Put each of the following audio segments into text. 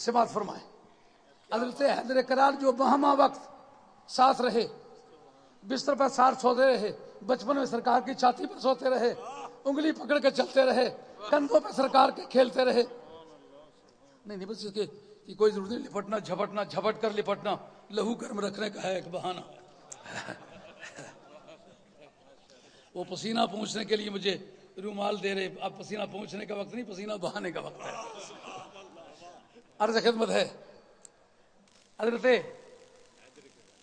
سماعت فرمائیں. حضرت حیدر کرار جو ماہ وقت ساتھ رہے، بستر پر ساتھ سوتے رہے، بچپن میں سرکار کی چھاتی پر سوتے رہے، انگلی پکڑ کے چلتے رہے، کندھوں پہ سرکار کے کھیلتے رہے. نہیں بس اس کی کوئی ضرورت نہیں، لپٹنا جھپٹنا جھپٹ کر لپٹنا لہو گرم رکھنے کا ہے ایک بہانہ. وہ پسینہ پہنچنے کے لیے مجھے رومال دے رہے. اب پسینہ پہنچنے کا وقت نہیں، پسینہ بہانے کا وقت ہے. عرض خدمت ہے حضرت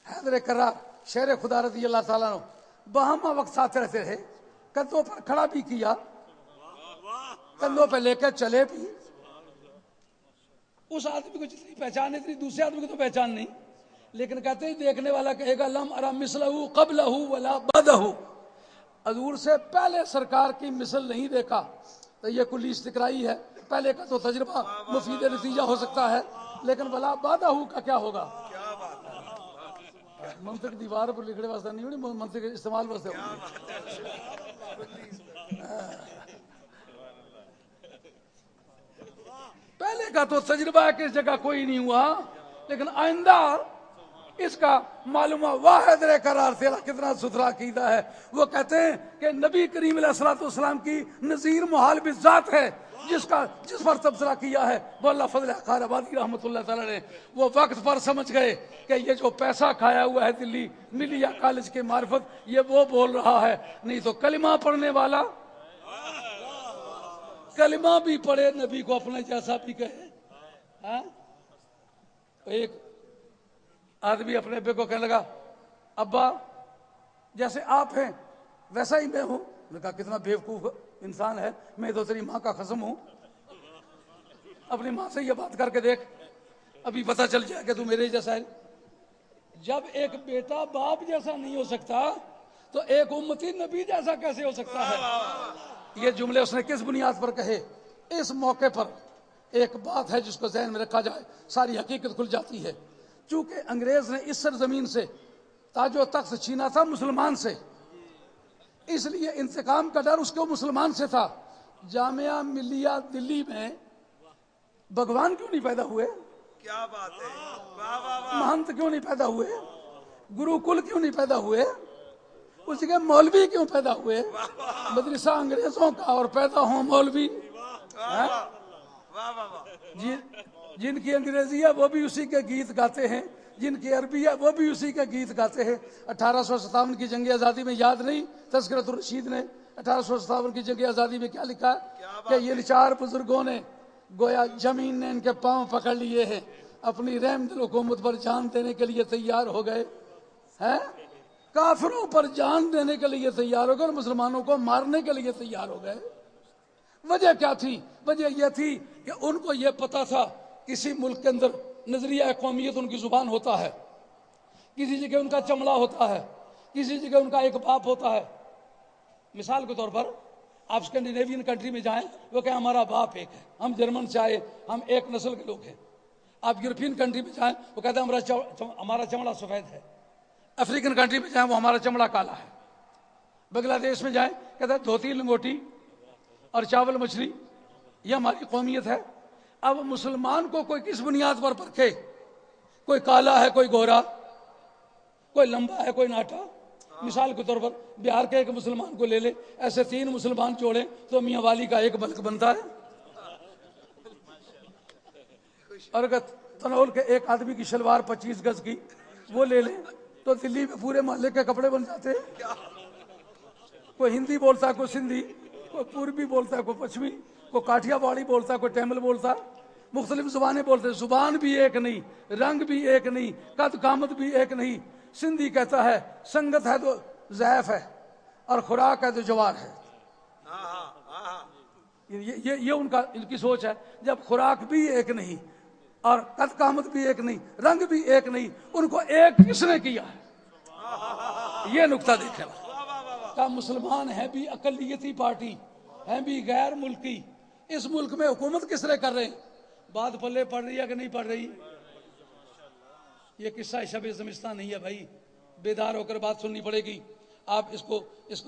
حیدر کرار شیر خدا رضی اللہ تعالیٰ عنہ بہامہ وقت ساتھ رہتے رہے، کندھوں پر کھڑا بھی کیا، کندھوں پہ لے کے چلے بھی. اس آدمی کو جتنی پہچان اتنی دوسرے آدمی کو تو پہچان نہیں، لیکن کہتے ہیں دیکھنے والا کہے گا لم ارا مثلہ قبلہ ولا بعدہ، حضور سے پہلے سرکار کی مثل نہیں دیکھا. تو یہ کلی استقرائی ہے، پہلے کا تو تجربہ مفید نتیجہ ہو سکتا ہے، لیکن ولا بعدہ کا کیا ہوگا؟ منطق دیوار پر لکھنے واسطے نہیں ہونی، منطق استعمال واسطے ہونی. پہلے کا تو تجربہ ہے کہ اس جگہ کوئی نہیں ہوا، لیکن آئندہ اس کا معلومہ واحد قرار تیرا کتنا ستھرا عقیدہ ہے. وہ کہتے ہیں کہ نبی کریم علیہ الصلوۃ والسلام کی نظیر محال بالذات ہے، جس پر تبصرہ کیا ہے وہ اللہ فضل خار آبادی رحمۃ اللہ تعالی نے. وہ وقت پر سمجھ گئے کہ یہ جو پیسہ کھایا ہوا ہے دلی ملیہ کالج کے معرفت، یہ وہ بول رہا ہے. نہیں تو کلمہ پڑھنے والا کلمہ بھی پڑھے، نبی کو اپنے جیسا بھی کہے. ایک آدمی اپنے ابے کو کہنے لگا ابا جیسے آپ ہیں ویسا ہی میں ہوں. نے کہا کتنا بیوقوف انسان ہے، میں تو تیری ماں کا قسم ہوں. اپنی ماں سے یہ بات کر کے دیکھ، ابھی پتہ چل جائے کہ تو میرے جیسا ہے. جب ایک بیٹا باپ جیسا نہیں ہو سکتا تو ایک امتی نبی جیسا کیسے ہو سکتا ہے؟ یہ جملے اس نے کس بنیاد پر کہے؟ اس موقع پر ایک بات ہے جس کو ذہن میں رکھا جائے ساری حقیقت کھل جاتی ہے. چونکہ انگریز نے اس سرزمین سے تاج و تخت چھینا تھا مسلمان سے، اس لیے انتقام کا ڈر اس کو مسلمان سے تھا. جامعہ ملیہ دلی میں بھگوان کیوں نہیں پیدا ہوئے؟ کیا بات ہے، واہ واہ واہ. مہنت کیوں نہیں پیدا ہوئے؟ گروکل کیوں نہیں پیدا ہوئے؟ اس جگہ مولوی کیوں پیدا ہوئے؟ مدرسہ انگریزوں کا اور پیدا ہوں مولوی. جن کی انگریزی ہے وہ بھی اسی کے گیت گاتے ہیں، جن کی عربی ہے وہ بھی اسی کے گیت گاتے ہیں. 1857 کی جنگ آزادی میں یاد نہیں تذکرۃ الرشید نے 1857 کی جنگ آزادی میں کیا لکھا کہ یہ چار بزرگوں نے گویا زمین نے ان کے پاؤں پکڑ لیے ہیں، اپنی رحم دل حکومت پر جان دینے کے لیے تیار ہو گئے ہیں، کافروں پر جان دینے کے لیے تیار ہو گئے اور مسلمانوں کو مارنے کے لیے تیار ہو گئے. وجہ کیا تھی؟ وجہ یہ تھی کہ ان کو یہ پتا تھا کسی ملک کے اندر نظریہ قومیت ان کی زبان ہوتا ہے، کسی جگہ ان کا چمڑا ہوتا ہے، کسی جگہ ان کا ایک باپ ہوتا ہے. مثال کے طور پر آپ اسکینڈینیوین کنٹری میں جائیں وہ کہ ہمارا باپ ایک ہے، ہم جرمن سے آئے، ہم ایک نسل کے لوگ ہیں. آپ یورپین کنٹری میں جائیں وہ کہتے ہیں ہمارا چمڑا سفید ہے. افریقن کنٹری میں جائیں وہ ہمارا چمڑا کالا ہے. بنگلہ دیش میں جائیں کہتے ہیں دھوتی لنگوٹی اور چاول مچھلی یہ ہماری قومیت ہے. اب مسلمان کو کوئی کس بنیاد پر پرکھے؟ کوئی کالا ہے، کوئی گورا، کوئی لمبا ہے، کوئی ناٹا. مثال کے طور پر بہار کے ایک مسلمان کو لے لے، ایسے 3 مسلمان جوڑے تو میاں والی کا ایک ملک بنتا ہے. اور اگر تنول کے ایک آدمی کی شلوار 25 گز کی وہ لے لیں تو دلی میں پورے محلے کے کپڑے بن جاتے ہیں. کوئی ہندی بولتا ہے، کوئی سندھی، کوئی پوربی بولتا ہے، کوئی پچھمی، کوئی کاٹھیا واڑی بولتا ہے، کوئی ٹیمل بولتا ہے. مختلف زبانیں بولتے ہیں، زبان بھی ایک نہیں، رنگ بھی ایک نہیں، قد قامت بھی ایک نہیں. سندھی کہتا ہے سنگت ہے تو ضعیف ہے اور خوراک ہے تو جوار ہے. یہ ان کی سوچ ہے. جب خوراک بھی ایک نہیں اور قد قامت بھی ایک نہیں، رنگ بھی ایک نہیں، ان کو ایک کس نے کیا ہے؟ یہ نقطہ دیکھیں. کا مسلمان ہیں بھی اقلیتی پارٹی، ہیں بھی غیر ملکی. اس ملک میں حکومت کس طرح کر رہے ہیں؟ بات پلے پڑ رہی ہے کہ نہیں پڑ رہی؟ یہ قصہ شب زمستان نہیں ہے بھائی، بیدار ہو کر بات سننی پڑے گی. آپ اس کو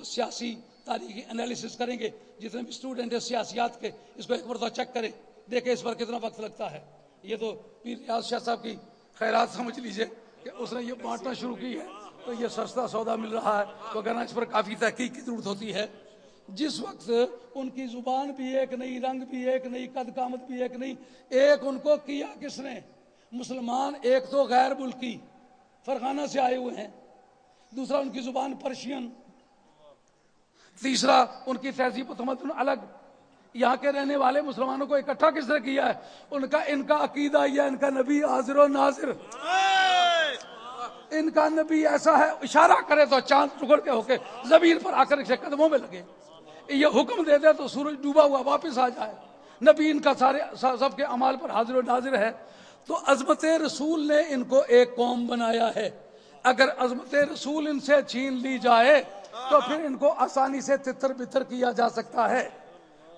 سیاسی تاریخی انالیسس کریں گے، جتنے بھی اسٹوڈنٹ ہیں سیاسیات کے، اس کو ایک مرتبہ چیک کریں، دیکھیں اس پر کتنا وقت لگتا ہے. یہ تو پیر ریاض شاہ صاحب کی خیرات سمجھ لیجئے کہ اس نے یہ بانٹنا شروع کی ہے تو یہ سستا سودا مل رہا ہے، وگرنہ اس پر کافی تحقیق کی ضرورت ہوتی ہے۔ جس وقت ان کی زبان بھی ایک نہیں، رنگ بھی ایک نہیں، قد قامت بھی ایک نہیں، ایک ان کو کیا کس نے؟ مسلمان ایک تو غیر ملکی فرغانہ سے آئے ہوئے ہیں، دوسرا ان کی زبان پرشین، تیسرا ان کی تہذیب و تمدن الگ۔ یہاں کے رہنے والے مسلمانوں کو اکٹھا کس نے کیا ہے؟ ان کا عقیدہ یہ، ان کا نبی حاضر و ناظر، ان کا نبی ایسا ہے اشارہ کرے تو چاند ٹکڑ کے ہو کے زمین پر آ کر اسے قدموں میں لگے، یہ حکم دے دے تو سورج ڈوبا ہوا واپس آ جائے۔ نبی ان کا سارے سب کے اعمال پر حاضر و ناظر ہے۔ تو عظمت رسول نے ان کو ایک قوم بنایا ہے، اگر عظمت رسول ان سے چھین لی جائے تو پھر ان کو آسانی سے تتر بتر کیا جا سکتا ہے۔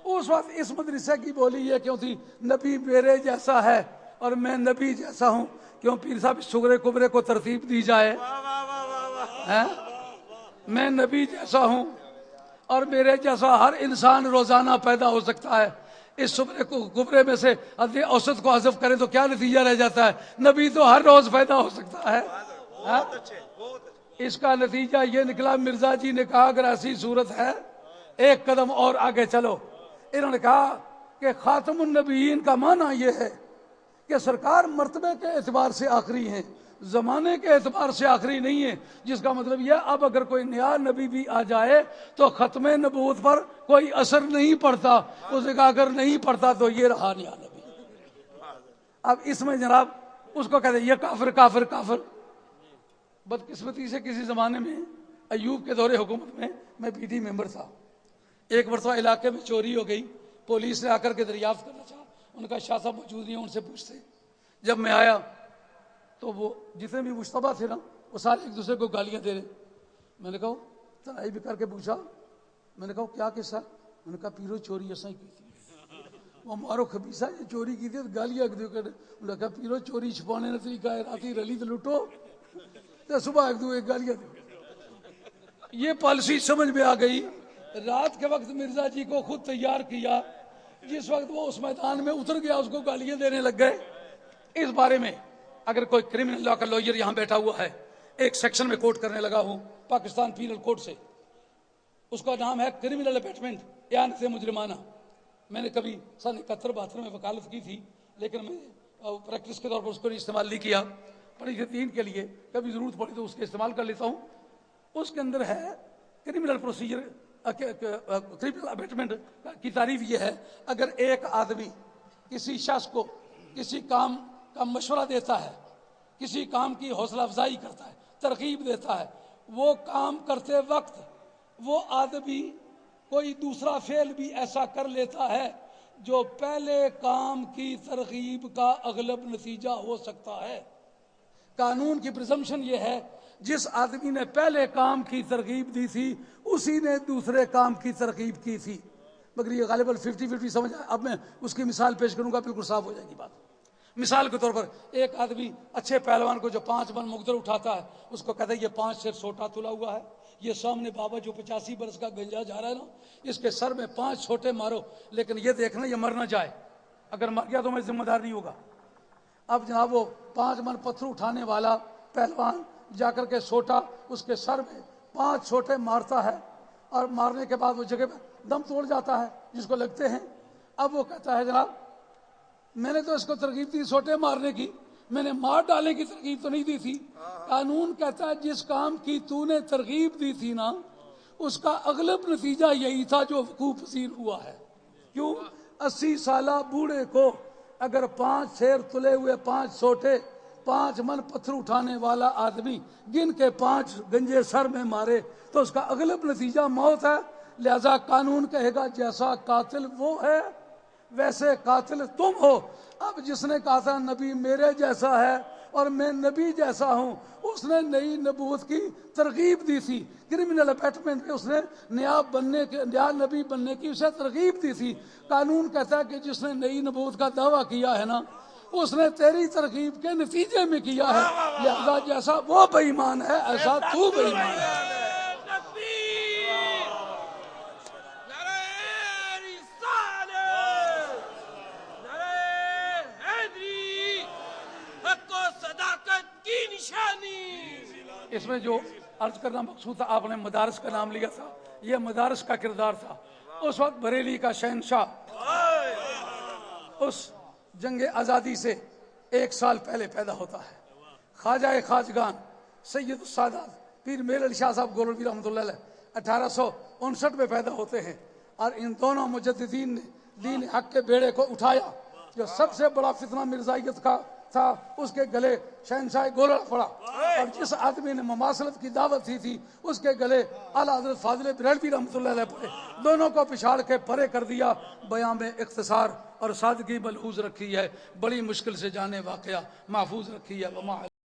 اس وقت اس مدرسے کی بولی یہ کیوں تھی؟ نبی میرے جیسا ہے اور میں نبی جیسا ہوں۔ کیوں پیر صاحب صغرے کبرے کو ترتیب دی جائے؟ میں نبی جیسا ہوں اور میرے جیسا ہر انسان روزانہ پیدا ہو سکتا ہے۔ اس صغرے کبرے میں سے حد اوسط کو حذف کریں تو کیا نتیجہ رہ جاتا ہے؟ نبی تو ہر روز پیدا ہو سکتا ہے۔ اس کا نتیجہ یہ نکلا، مرزا جی نے کہا اگر ایسی صورت ہے ایک قدم اور آگے چلو۔ انہوں نے کہا کہ خاتم النبیین کا معنی یہ ہے کہ سرکار مرتبے کے اعتبار سے آخری ہیں، زمانے کے اعتبار سے آخری نہیں ہے، جس کا مطلب یہ اب اگر کوئی نیا نبی بھی آ جائے تو ختم نبوت پر کوئی اثر نہیں پڑتا۔ اس نے کہا اگر نہیں پڑتا تو یہ رہا نیا نبی۔ اب اس میں جناب اس کو کہتے ہیں یہ کافر کافر کافر۔ بدقسمتی سے کسی زمانے میں ایوب کے دور حکومت میں پی ٹی ممبر تھا، ایک مرتبہ علاقے میں چوری ہو گئی، پولیس نے آ کر کے دریافت کرنا چاہا، ان کا شاہ صاحب موجود نہیں، ان سے پوچھتے۔ جب میں آیا تو وہ جتنے بھی مشتبہ تھے نا وہ سارے ایک دوسرے کو گالیاں دے رہے۔ میں نے کہا تنہائی بھی کر کے پوچھا، میں نے کہا کیا قصہ؟ میں نے کہا پیرو چوری ایسا ہی کی تھی، وہ مارو خبیصہ یہ چوری کی تھی تو گالیاں انہوں نے کہا پیرو چوری چھپانے نہ طریقہ ہے، راتی رلی تو لوٹو تو صبح ایک دو ایک گالیاں دو۔ یہ پالیسی سمجھ میں آ گئی۔ رات کے وقت مرزا جی کو خود تیار کیا، جس وقت وہ اس میدان میں اتر گیا اس کو گالیاں دینے لگ گئے۔ اس بارے میں اگر کوئی کرمنل لا کا لوئر یہاں بیٹھا ہوا ہے، ایک سیکشن میں کوٹ کرنے لگا ہوں پاکستان پینل کوڈ سے، اس کا نام ہے کرمنل ابیٹمنٹ، اعانت مجرمانہ۔ میں نے کبھی سن 71-72 میں وکالت کی تھی، لیکن میں پریکٹس کے طور پر اس کو استعمال نہیں کیا، پڑھی دین کے لیے کبھی ضرورت پڑی تو اس کے استعمال کر لیتا ہوں۔ اس کے اندر ہے کرمنل پروسیجر، کرمنل ابیٹمنٹ کی تعریف یہ ہے، اگر ایک آدمی کسی شخص کو کسی کام کا مشورہ دیتا ہے، کسی کام کی حوصلہ افزائی کرتا ہے، ترغیب دیتا ہے، وہ کام کرتے وقت وہ آدمی کوئی دوسرا فعل بھی ایسا کر لیتا ہے جو پہلے کام کی ترغیب کا اغلب نتیجہ ہو سکتا ہے۔ قانون کی پرزمپشن یہ ہے جس آدمی نے پہلے کام کی ترغیب دی تھی اسی نے دوسرے کام کی ترغیب کی تھی، مگر یہ غالباً 50-50 سمجھ آئے۔ اب میں اس کی مثال پیش کروں گا، بالکل صاف ہو جائے گی بات۔ مثال کے طور پر ایک آدمی اچھے پہلوان کو جو 5 من مقدر اٹھاتا ہے اس کو کہتا ہے یہ 5 سر سوٹا تلا ہوا ہے، یہ سامنے بابا جو 85 برس کا گنجا جا رہا ہے نا اس کے سر میں 5 چھوٹے مارو، لیکن یہ دیکھنا یہ مر نہ جائے، اگر مر گیا تو میں ذمہ دار نہیں ہوگا۔ اب جناب وہ 5 من پتھر اٹھانے والا پہلوان جا کر کے سوٹا اس کے سر میں 5 چھوٹے مارتا ہے، اور مارنے کے بعد وہ جگہ پہ دم توڑ جاتا ہے جس کو لگتے ہیں۔ اب وہ کہتا ہے جناب میں نے تو اس کو ترغیب دی چھوٹے مارنے کی، میں نے مار ڈالنے کی ترغیب تو نہیں دی تھی۔ قانون کہتا ہے جس کام کی تو نے ترغیب دی تھی نا اس کا اغلب نتیجہ یہی تھا جو وقوع پذیر ہوا ہے۔ کیوں؟ 80 سالہ بوڑھے کو اگر 5 شیر تلے ہوئے 5 چھوٹے 5 من پتھر اٹھانے والا آدمی گن کے 5 گنجے سر میں مارے تو اس کا اغلب نتیجہ موت ہے۔ لہذا قانون کہے گا جیسا قاتل وہ ہے ویسے قاتل تم ہو۔ اب جس نے کہا تھا نبی میرے جیسا ہے اور میں نبی جیسا ہوں، اس نے نئی نبوت کی ترغیب دی تھی، کرمنل اپیٹمنٹ اس نے نیا نبی بننے کی اسے ترغیب دی تھی۔ قانون کہتا ہے کہ جس نے نئی نبوت کا دعویٰ کیا ہے نا اس نے تیری ترغیب کے نتیجے میں کیا ہے، لہذا جیسا وہ بے ایمان ہے ایسا تو بے ایمان ہے۔ اس میں جو عرض کرنا مقصود تھا، آپ نے مدارس کا نام لیا تھا، یہ مدارس کا کردار تھا۔ اس وقت بریلی کا شہنشاہ اس جنگ آزادی سے 1 سال پہلے پیدا ہوتا ہے۔ خواجہ خواجگان سید السادات پیر میر علی شاہ صاحب گولوی رحمۃ اللہ علیہ 1859 میں پیدا ہوتے ہیں، اور ان دونوں مجددین نے دین حق کے بیڑے کو اٹھایا۔ جو سب سے بڑا فتنہ مرزائیت کا تھا، اس کے گلے شہنشاہ گولڑ پڑا، اور جس آدمی نے مماثلت کی دعوت دی تھی اس کے گلے اعلیٰ حضرت فاضل بریلوی رحمۃ اللہ علیہ پڑے۔ دونوں کو پچھاڑ کے پرے کر دیا۔ بیان میں اختصار اور سادگی ملحوظ رکھی ہے، بڑی مشکل سے جانے واقعہ محفوظ رکھی ہے۔